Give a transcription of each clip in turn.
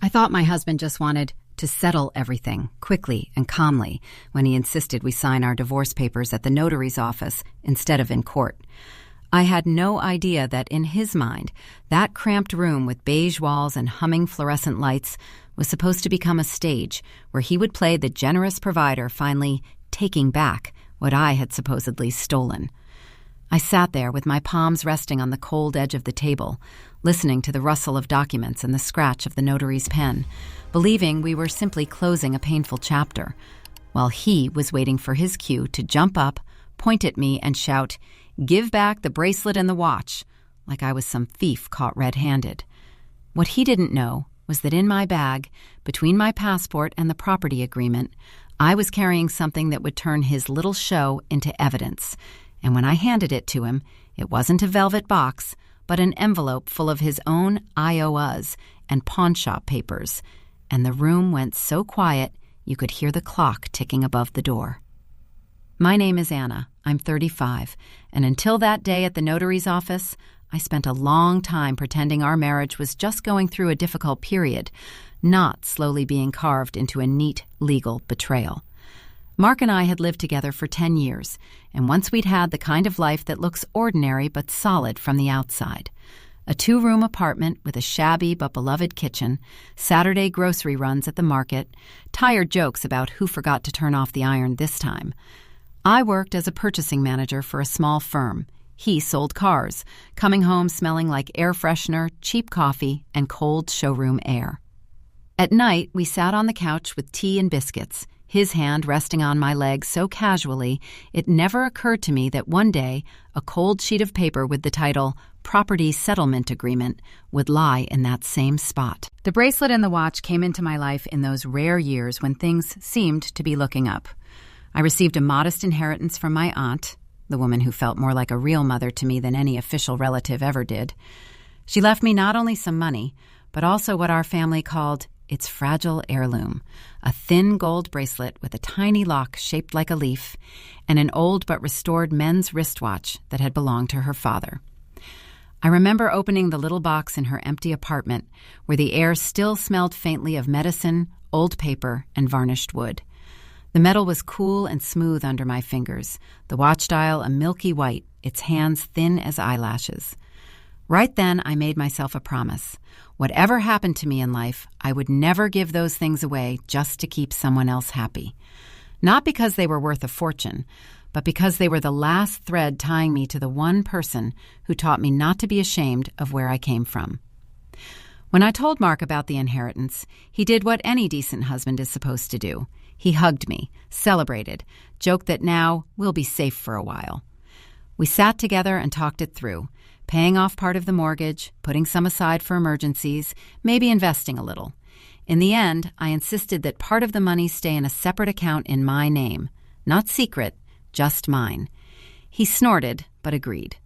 I thought my husband just wanted to settle everything quickly and calmly when he insisted we sign our divorce papers at the notary's office instead of in court. I had no idea that in his mind, that cramped room with beige walls and humming fluorescent lights was supposed to become a stage where he would play the generous provider finally taking back what I had supposedly stolen. I sat there with my palms resting on the cold edge of the table, listening to the rustle of documents and the scratch of the notary's pen, believing we were simply closing a painful chapter, while he was waiting for his cue to jump up, point at me, and shout, "Give back the bracelet and the watch," like I was some thief caught red-handed. What he didn't know was that in my bag, between my passport and the property agreement, I was carrying something that would turn his little show into evidence. And when I handed it to him, it wasn't a velvet box, but an envelope full of his own IOUs and pawnshop papers. And the room went so quiet you could hear the clock ticking above the door. My name is Anna. I'm 35, and until that day at the notary's office, I spent a long time pretending our marriage was just going through a difficult period, not slowly being carved into a neat legal betrayal. Mark and I had lived together for 10 years, and once we'd had the kind of life that looks ordinary but solid from the outside. A 2-room apartment with a shabby but beloved kitchen, Saturday grocery runs at the market, tired jokes about who forgot to turn off the iron this time. I worked as a purchasing manager for a small firm. He sold cars, coming home smelling like air freshener, cheap coffee, and cold showroom air. At night, we sat on the couch with tea and biscuits, his hand resting on my leg so casually it never occurred to me that one day a cold sheet of paper with the title Property Settlement Agreement would lie in that same spot. The bracelet and the watch came into my life in those rare years when things seemed to be looking up. I received a modest inheritance from my aunt, the woman who felt more like a real mother to me than any official relative ever did. She left me not only some money, but also what our family called its fragile heirloom, a thin gold bracelet with a tiny lock shaped like a leaf, and an old but restored men's wristwatch that had belonged to her father. I remember opening the little box in her empty apartment, where the air still smelled faintly of medicine, old paper, and varnished wood. The metal was cool and smooth under my fingers, the watch dial a milky white, its hands thin as eyelashes. Right then, I made myself a promise. Whatever happened to me in life, I would never give those things away just to keep someone else happy. Not because they were worth a fortune, but because they were the last thread tying me to the one person who taught me not to be ashamed of where I came from. When I told Mark about the inheritance, he did what any decent husband is supposed to do. He hugged me, celebrated, joked that now we'll be safe for a while. We sat together and talked it through, paying off part of the mortgage, putting some aside for emergencies, maybe investing a little. In the end, I insisted that part of the money stay in a separate account in my name. Not secret, just mine. He snorted, but agreed.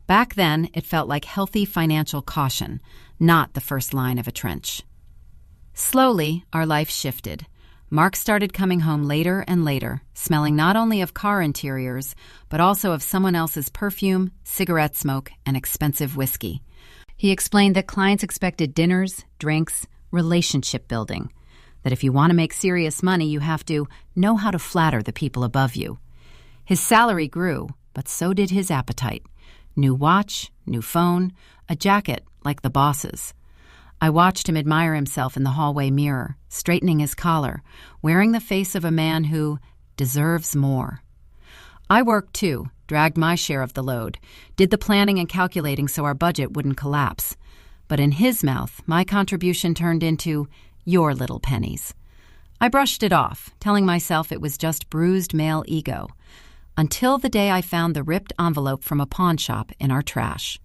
Back then, it felt like healthy financial caution, not the first line of a trench. Slowly, our life shifted. Mark started coming home later and later, smelling not only of car interiors, but also of someone else's perfume, cigarette smoke, and expensive whiskey. He explained that clients expected dinners, drinks, relationship building, that if you want to make serious money, you have to know how to flatter the people above you. His salary grew, but so did his appetite. New watch, new phone, a jacket like the boss's. I watched him admire himself in the hallway mirror, straightening his collar, wearing the face of a man who deserves more. I worked too, dragged my share of the load, did the planning and calculating so our budget wouldn't collapse. But in his mouth, my contribution turned into your little pennies. I brushed it off, telling myself it was just bruised male ego, until the day I found the ripped envelope from a pawn shop in our trash.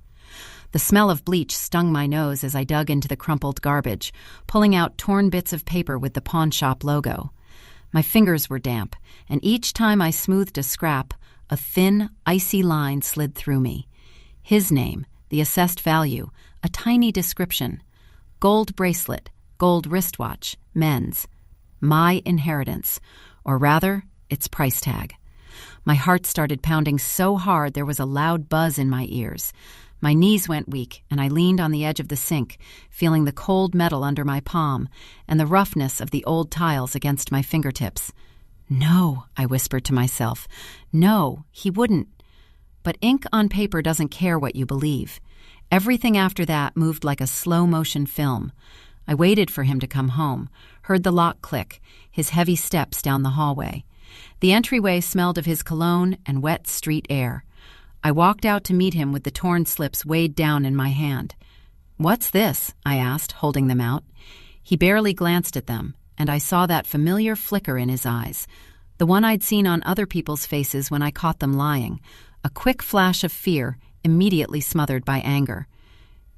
The smell of bleach stung my nose as I dug into the crumpled garbage, pulling out torn bits of paper with the pawn shop logo. My fingers were damp, and each time I smoothed a scrap, a thin, icy line slid through me. His name, the assessed value, a tiny description. Gold bracelet, gold wristwatch, men's. My inheritance, or rather, its price tag. My heart started pounding so hard there was a loud buzz in my ears. My knees went weak, and I leaned on the edge of the sink, feeling the cold metal under my palm and the roughness of the old tiles against my fingertips. No, I whispered to myself. No, he wouldn't. But ink on paper doesn't care what you believe. Everything after that moved like a slow-motion film. I waited for him to come home, heard the lock click, his heavy steps down the hallway. The entryway smelled of his cologne and wet street air. I walked out to meet him with the torn slips weighed down in my hand. "What's this?" I asked, holding them out. He barely glanced at them, and I saw that familiar flicker in his eyes, the one I'd seen on other people's faces when I caught them lying, a quick flash of fear, immediately smothered by anger.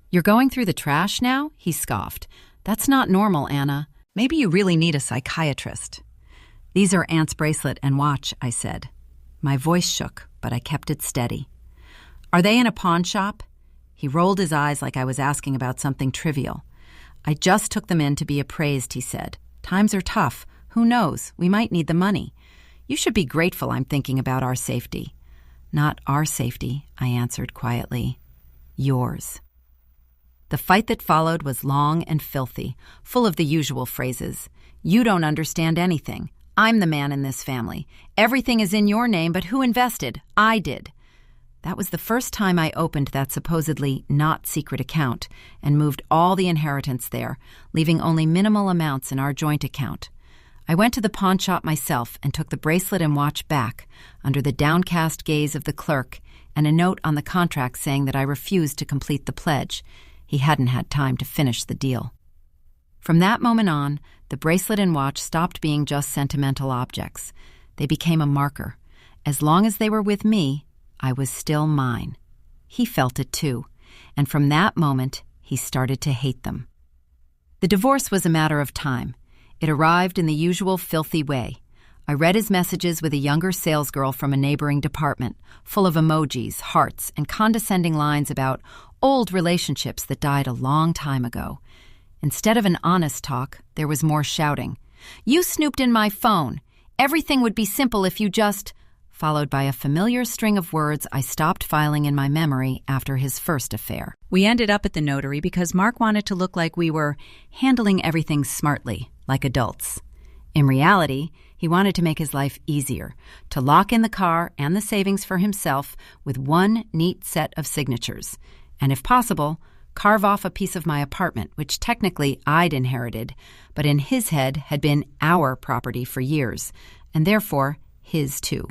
"You're going through the trash now?" he scoffed. "That's not normal, Anna. Maybe you really need a psychiatrist." "These are Aunt's bracelet and watch," I said. My voice shook, but I kept it steady. "Are they in a pawn shop?" He rolled his eyes like I was asking about something trivial. "I just took them in to be appraised," he said. "Times are tough. Who knows? We might need the money. You should be grateful I'm thinking about our safety." "Not our safety," I answered quietly. "Yours." The fight that followed was long and filthy, full of the usual phrases. "You don't understand anything. I'm the man in this family. Everything is in your name, but who invested? I did." That was the first time I opened that supposedly not secret account and moved all the inheritance there, leaving only minimal amounts in our joint account. I went to the pawn shop myself and took the bracelet and watch back, under the downcast gaze of the clerk and a note on the contract saying that I refused to complete the pledge. He hadn't had time to finish the deal. From that moment on, the bracelet and watch stopped being just sentimental objects. They became a marker. As long as they were with me, I was still mine. He felt it too, and from that moment, he started to hate them. The divorce was a matter of time. It arrived in the usual filthy way. I read his messages with a younger salesgirl from a neighboring department, full of emojis, hearts, and condescending lines about old relationships that died a long time ago. Instead of an honest talk, there was more shouting. "You snooped in my phone. Everything would be simple if you just..." followed by a familiar string of words I stopped filing in my memory after his first affair. We ended up at the notary because Mark wanted to look like we were handling everything smartly, like adults. In reality, he wanted to make his life easier, to lock in the car and the savings for himself with one neat set of signatures, and if possible, carve off a piece of my apartment, which technically I'd inherited, but in his head had been our property for years, and therefore his too.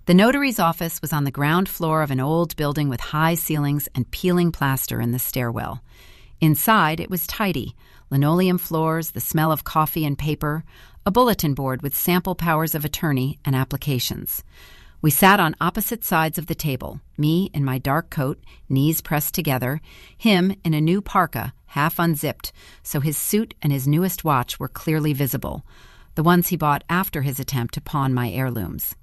The notary's office was on the ground floor of an old building with high ceilings and peeling plaster in the stairwell. Inside, it was tidy, linoleum floors, the smell of coffee and paper, a bulletin board with sample powers of attorney and applications. We sat on opposite sides of the table, me in my dark coat, knees pressed together, him in a new parka, half unzipped, so his suit and his newest watch were clearly visible, the ones he bought after his attempt to pawn my heirlooms.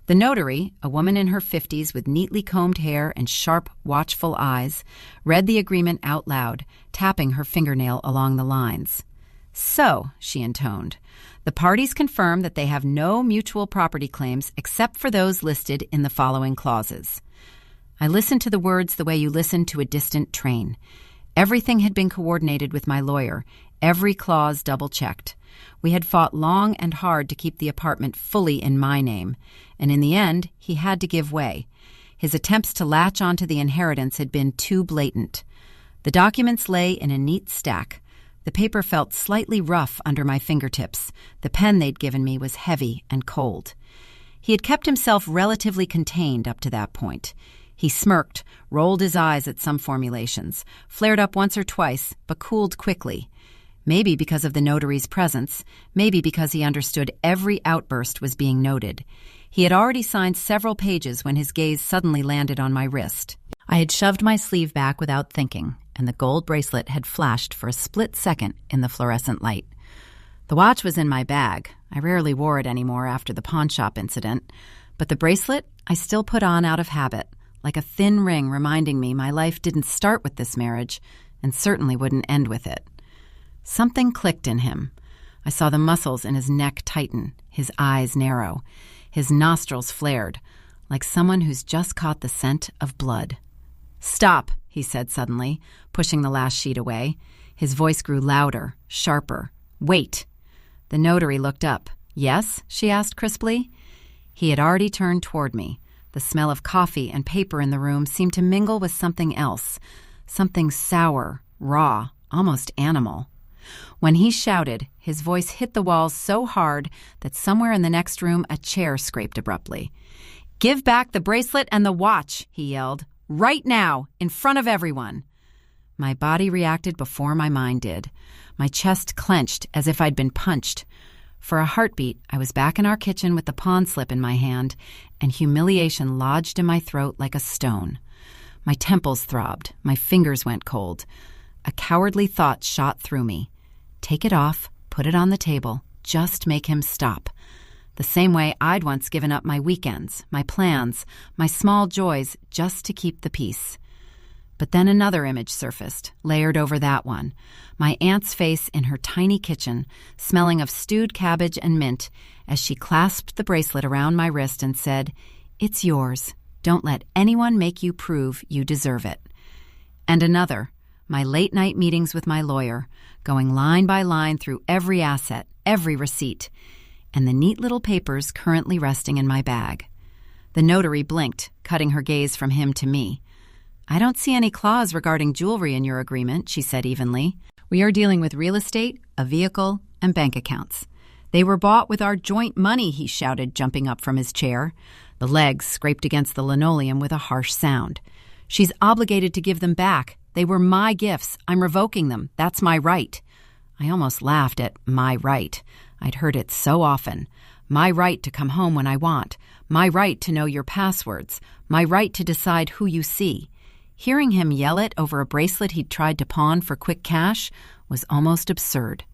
The notary, a woman in her 50s with neatly combed hair and sharp, watchful eyes, read the agreement out loud, tapping her fingernail along the lines. "So," she intoned, "the parties confirm that they have no mutual property claims except for those listed in the following clauses." I listened to the words the way you listen to a distant train. Everything had been coordinated with my lawyer, every clause double-checked. We had fought long and hard to keep the apartment fully in my name, and in the end, he had to give way. His attempts to latch onto the inheritance had been too blatant. The documents lay in a neat stack. The paper felt slightly rough under my fingertips. The pen they'd given me was heavy and cold. He had kept himself relatively contained up to that point. He smirked, rolled his eyes at some formulations, flared up once or twice, but cooled quickly. Maybe because of the notary's presence, maybe because he understood every outburst was being noted. He had already signed several pages when his gaze suddenly landed on my wrist. I had shoved my sleeve back without thinking, and the gold bracelet had flashed for a split second in the fluorescent light. The watch was in my bag. I rarely wore it anymore after the pawn shop incident, but the bracelet I still put on out of habit, like a thin ring reminding me my life didn't start with this marriage and certainly wouldn't end with it. Something clicked in him. I saw the muscles in his neck tighten, his eyes narrow, his nostrils flared, like someone who's just caught the scent of blood. "Stop," he said suddenly, pushing the last sheet away. His voice grew louder, sharper. "Wait." The notary looked up. "Yes?" she asked crisply. He had already turned toward me. The smell of coffee and paper in the room seemed to mingle with something else, something sour, raw, almost animal. When he shouted, his voice hit the walls so hard that somewhere in the next room a chair scraped abruptly. "Give back the bracelet and the watch," he yelled. "Right now, in front of everyone." My body reacted before my mind did. My chest clenched as if I'd been punched. For a heartbeat, I was back in our kitchen with the pawn slip in my hand, and humiliation lodged in my throat like a stone. My temples throbbed. My fingers went cold. A cowardly thought shot through me. Take it off, put it on the table, just make him stop. The same way I'd once given up my weekends, my plans, my small joys, just to keep the peace. But then another image surfaced, layered over that one. My aunt's face in her tiny kitchen, smelling of stewed cabbage and mint, as she clasped the bracelet around my wrist and said, "It's yours. Don't let anyone make you prove you deserve it." And another, my late-night meetings with my lawyer, going line by line through every asset, every receipt, and the neat little papers currently resting in my bag. The notary blinked, cutting her gaze from him to me. "I don't see any clause regarding jewelry in your agreement," she said evenly. "We are dealing with real estate, a vehicle, and bank accounts." "They were bought with our joint money," he shouted, jumping up from his chair. The legs scraped against the linoleum with a harsh sound. "She's obligated to give them back. They were my gifts. I'm revoking them. That's my right." I almost laughed at "my right." I'd heard it so often. My right to come home when I want. My right to know your passwords. My right to decide who you see. Hearing him yell it over a bracelet he'd tried to pawn for quick cash was almost absurd.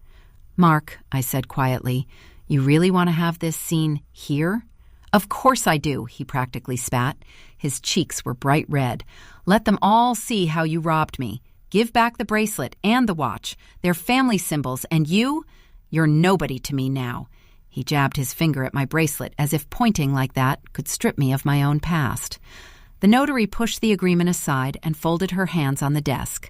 "Mark," I said quietly, "you really want to have this scene here?" "Of course I do," he practically spat. His cheeks were bright red. "Let them all see how you robbed me. Give back the bracelet and the watch. They're family symbols, and you're nobody to me now." He jabbed his finger at my bracelet as if pointing like that could strip me of my own past. The notary pushed the agreement aside and folded her hands on the desk.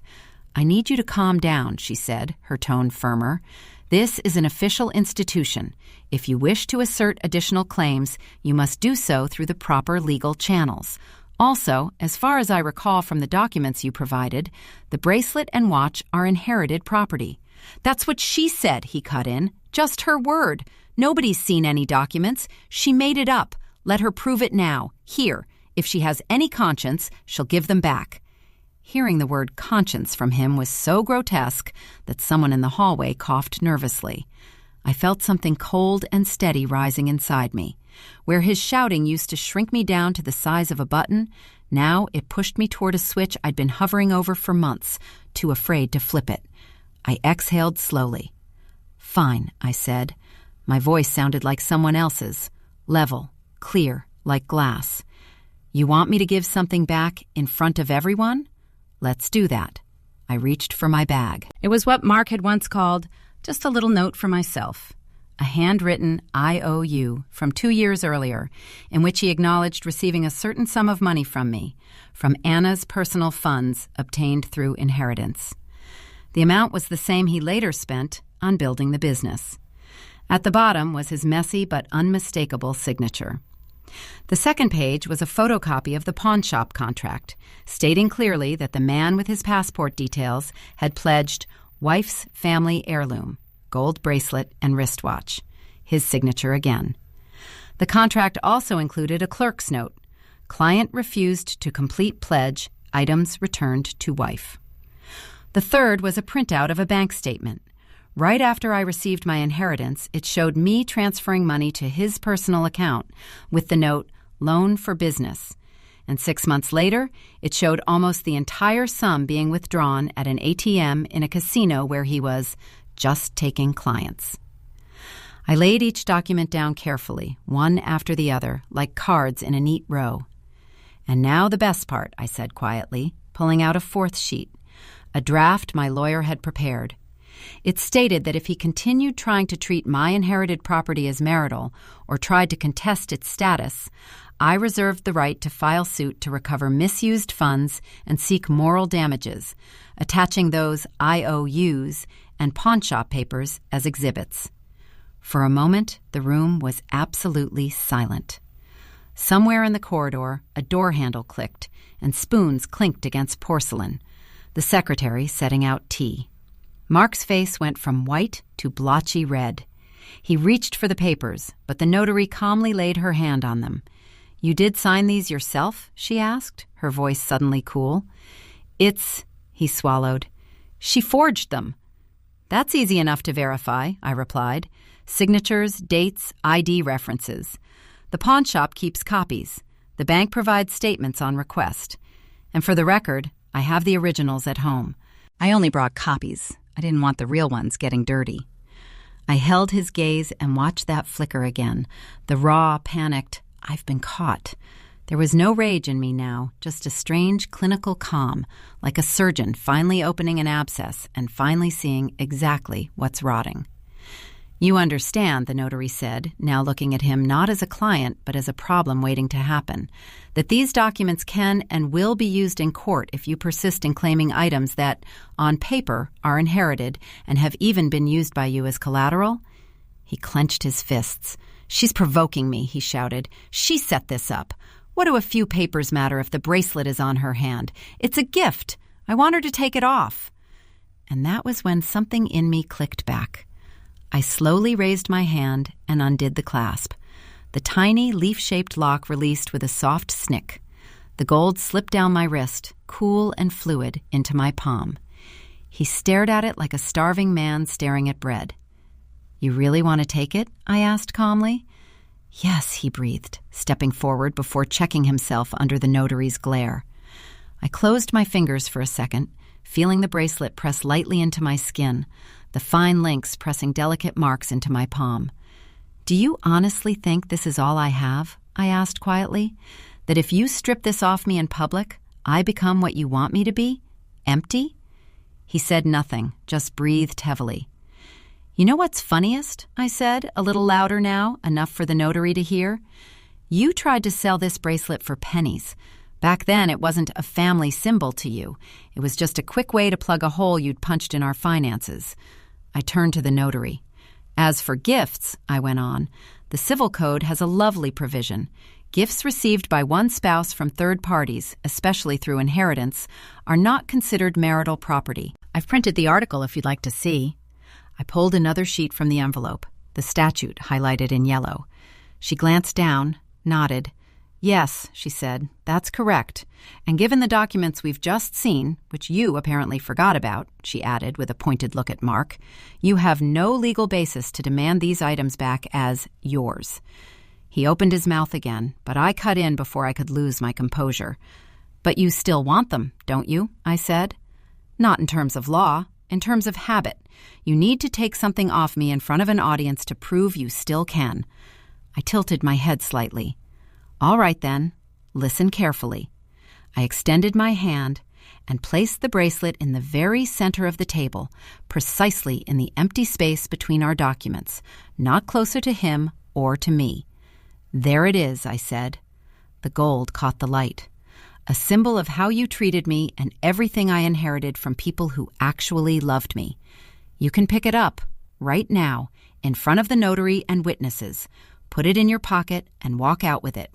"I need you to calm down," she said, her tone firmer. "This is an official institution. If you wish to assert additional claims, you must do so through the proper legal channels. Also, as far as I recall from the documents you provided, the bracelet and watch are inherited property." "That's what she said," he cut in. "Just her word. Nobody's seen any documents. She made it up. Let her prove it now. Here. If she has any conscience, she'll give them back." Hearing the word conscience from him was so grotesque that someone in the hallway coughed nervously. I felt something cold and steady rising inside me. Where his shouting used to shrink me down to the size of a button, now it pushed me toward a switch I'd been hovering over for months, too afraid to flip it. I exhaled slowly. "Fine," I said. My voice sounded like someone else's, level, clear, like glass. "You want me to give something back in front of everyone? Let's do that." I reached for my bag. It was what Mark had once called just a little note for myself, a handwritten IOU from 2 years earlier, in which he acknowledged receiving a certain sum of money from me, from Anna's personal funds obtained through inheritance. The amount was the same he later spent on building the business. At the bottom was his messy but unmistakable signature. The second page was a photocopy of the pawnshop contract, stating clearly that the man with his passport details had pledged wife's family heirloom, gold bracelet and wristwatch. His signature again. The contract also included a clerk's note. Client refused to complete pledge, items returned to wife. The third was a printout of a bank statement. Right after I received my inheritance, it showed me transferring money to his personal account with the note, "Loan for business." And 6 months later, it showed almost the entire sum being withdrawn at an ATM in a casino where he was just taking clients. I laid each document down carefully, one after the other, like cards in a neat row. "And now the best part," I said quietly, pulling out a fourth sheet, a draft my lawyer had prepared. It stated that if he continued trying to treat my inherited property as marital or tried to contest its status, I reserved the right to file suit to recover misused funds and seek moral damages, attaching those IOUs and pawnshop papers as exhibits. For a moment, the room was absolutely silent. Somewhere in the corridor, a door handle clicked, and spoons clinked against porcelain, the secretary setting out tea. Mark's face went from white to blotchy red. He reached for the papers, but the notary calmly laid her hand on them. "You did sign these yourself?" she asked, her voice suddenly cool. He swallowed. "She forged them." "That's easy enough to verify," I replied. "Signatures, dates, ID references. The pawnshop keeps copies. The bank provides statements on request. And for the record, I have the originals at home. I only brought copies. I didn't want the real ones getting dirty." I held his gaze and watched that flicker again, the raw, panicked, "I've been caught." There was no rage in me now, just a strange clinical calm, like a surgeon finally opening an abscess and finally seeing exactly what's rotting. "You understand," the notary said, now looking at him not as a client but as a problem waiting to happen, "that these documents can and will be used in court if you persist in claiming items that, on paper, are inherited and have even been used by you as collateral?" He clenched his fists. "She's provoking me," he shouted. "She set this up. What do a few papers matter if the bracelet is on her hand? It's a gift. I want her to take it off." And that was when something in me clicked back. I slowly raised my hand and undid the clasp. The tiny, leaf-shaped lock released with a soft snick. The gold slipped down my wrist, cool and fluid, into my palm. He stared at it like a starving man staring at bread. "You really want to take it?" I asked calmly. "Yes," he breathed, stepping forward before checking himself under the notary's glare. I closed my fingers for a second, feeling the bracelet press lightly into my skin, the fine links pressing delicate marks into my palm. "Do you honestly think this is all I have?" I asked quietly. "That if you strip this off me in public, I become what you want me to be? Empty?" He said nothing, just breathed heavily. "You know what's funniest?" I said, a little louder now, enough for the notary to hear. "You tried to sell this bracelet for pennies. Back then, it wasn't a family symbol to you. It was just a quick way to plug a hole you'd punched in our finances." I turned to the notary. "As for gifts," I went on, "the Civil Code has a lovely provision. Gifts received by one spouse from third parties, especially through inheritance, are not considered marital property. I've printed the article if you'd like to see." I pulled another sheet from the envelope, the statute highlighted in yellow. She glanced down, nodded. "Yes," she said, "that's correct. And given the documents we've just seen, which you apparently forgot about," she added with a pointed look at Mark, "you have no legal basis to demand these items back as yours." He opened his mouth again, but I cut in before I could lose my composure. "But you still want them, don't you?" I said. "Not in terms of law. In terms of habit. You need to take something off me in front of an audience to prove you still can." I tilted my head slightly. "All right, then. Listen carefully." I extended my hand and placed the bracelet in the very center of the table, precisely in the empty space between our documents, not closer to him or to me. "There it is," I said. The gold caught the light. "A symbol of how you treated me and everything I inherited from people who actually loved me. You can pick it up, right now, in front of the notary and witnesses. Put it in your pocket and walk out with it.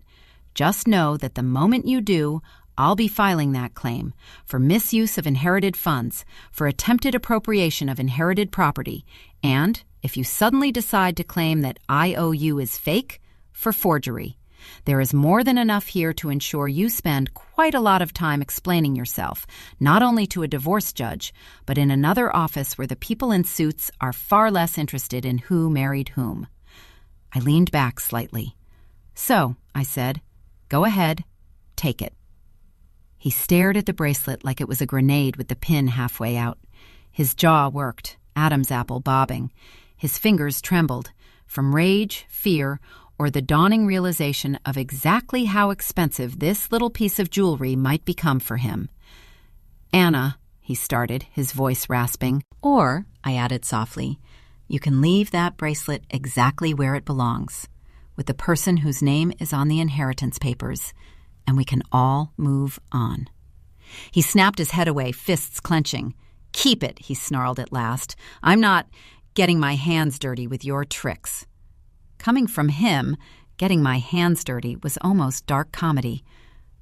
Just know that the moment you do, I'll be filing that claim for misuse of inherited funds, for attempted appropriation of inherited property, and, if you suddenly decide to claim that IOU is fake, for forgery. There is more than enough here to ensure you spend quite a lot of time explaining yourself, not only to a divorce judge, but in another office where the people in suits are far less interested in who married whom." I leaned back slightly. "So," I said, "go ahead, take it." He stared at the bracelet like it was a grenade with the pin halfway out. His jaw worked, Adam's apple bobbing. His fingers trembled, from rage, fear, or the dawning realization of exactly how expensive this little piece of jewelry might become for him. "Anna," he started, his voice rasping. Or, I added softly, you can leave that bracelet exactly where it belongs, with the person whose name is on the inheritance papers, and we can all move on. He snapped his head away, fists clenching. Keep it, he snarled at last. I'm not getting my hands dirty with your tricks. Coming from him, getting my hands dirty was almost dark comedy.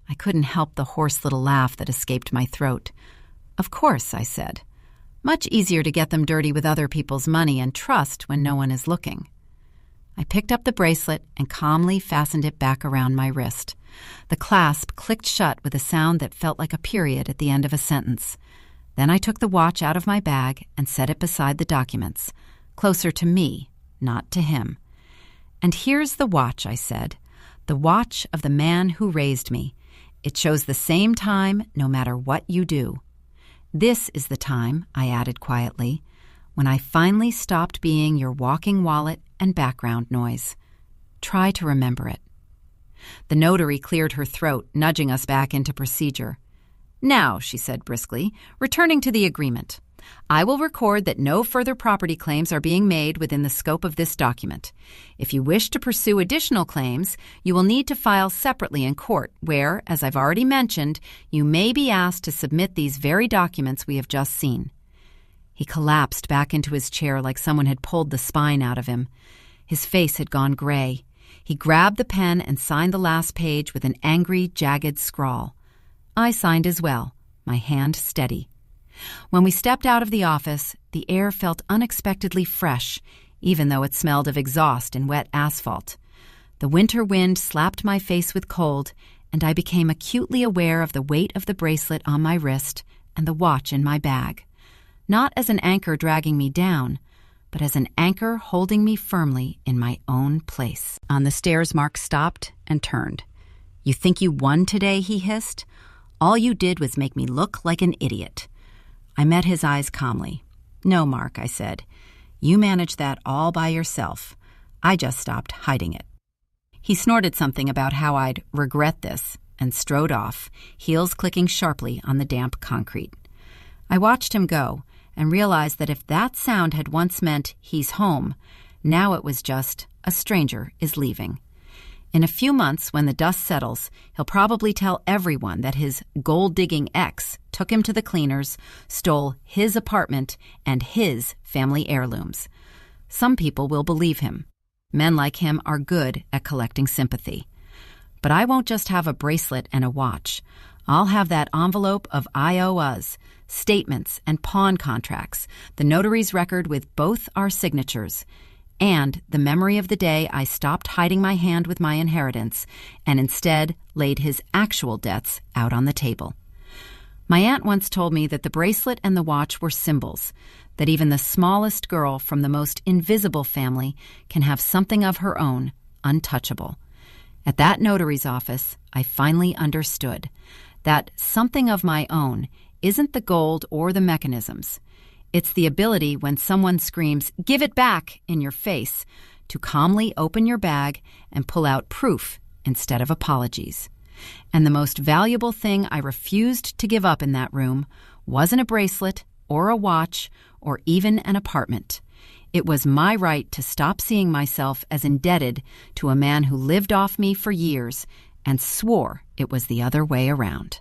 I couldn't help the hoarse little laugh that escaped my throat. Of course, I said. Much easier to get them dirty with other people's money and trust when no one is looking. I picked up the bracelet and calmly fastened it back around my wrist. The clasp clicked shut with a sound that felt like a period at the end of a sentence. Then I took the watch out of my bag and set it beside the documents, closer to me, not to him. And here's the watch, I said. The watch of the man who raised me. It shows the same time no matter what you do. This is the time, I added quietly, when I finally stopped being your walking wallet and background noise. Try to remember it. The notary cleared her throat, nudging us back into procedure. Now, she said briskly, returning to the agreement, I will record that no further property claims are being made within the scope of this document. If you wish to pursue additional claims, you will need to file separately in court, where, as I've already mentioned, you may be asked to submit these very documents we have just seen. He collapsed back into his chair like someone had pulled the spine out of him. His face had gone gray. He grabbed the pen and signed the last page with an angry, jagged scrawl. I signed as well, my hand steady. When we stepped out of the office, the air felt unexpectedly fresh, even though it smelled of exhaust and wet asphalt. The winter wind slapped my face with cold, and I became acutely aware of the weight of the bracelet on my wrist and the watch in my bag. Not as an anchor dragging me down, but as an anchor holding me firmly in my own place. On the stairs, Mark stopped and turned. You think you won today, he hissed. All you did was make me look like an idiot. I met his eyes calmly. No, Mark, I said. You managed that all by yourself. I just stopped hiding it. He snorted something about how I'd regret this and strode off, heels clicking sharply on the damp concrete. I watched him go and realized that if that sound had once meant he's home, now it was just a stranger is leaving. In a few months, when the dust settles, he'll probably tell everyone that his gold-digging ex took him to the cleaners, stole his apartment and his family heirlooms. Some people will believe him. Men like him are good at collecting sympathy. But I won't just have a bracelet and a watch. I'll have that envelope of IOUs, statements, and pawn contracts, the notary's record with both our signatures, and the memory of the day I stopped hiding my hand with my inheritance and instead laid his actual debts out on the table. My aunt once told me that the bracelet and the watch were symbols, that even the smallest girl from the most invisible family can have something of her own, untouchable. At that notary's office, I finally understood that something of my own isn't the gold or the mechanisms. It's the ability when someone screams, "Give it back," in your face, to calmly open your bag and pull out proof instead of apologies. And the most valuable thing I refused to give up in that room wasn't a bracelet or a watch or even an apartment. It was my right to stop seeing myself as indebted to a man who lived off me for years and swore it was the other way around.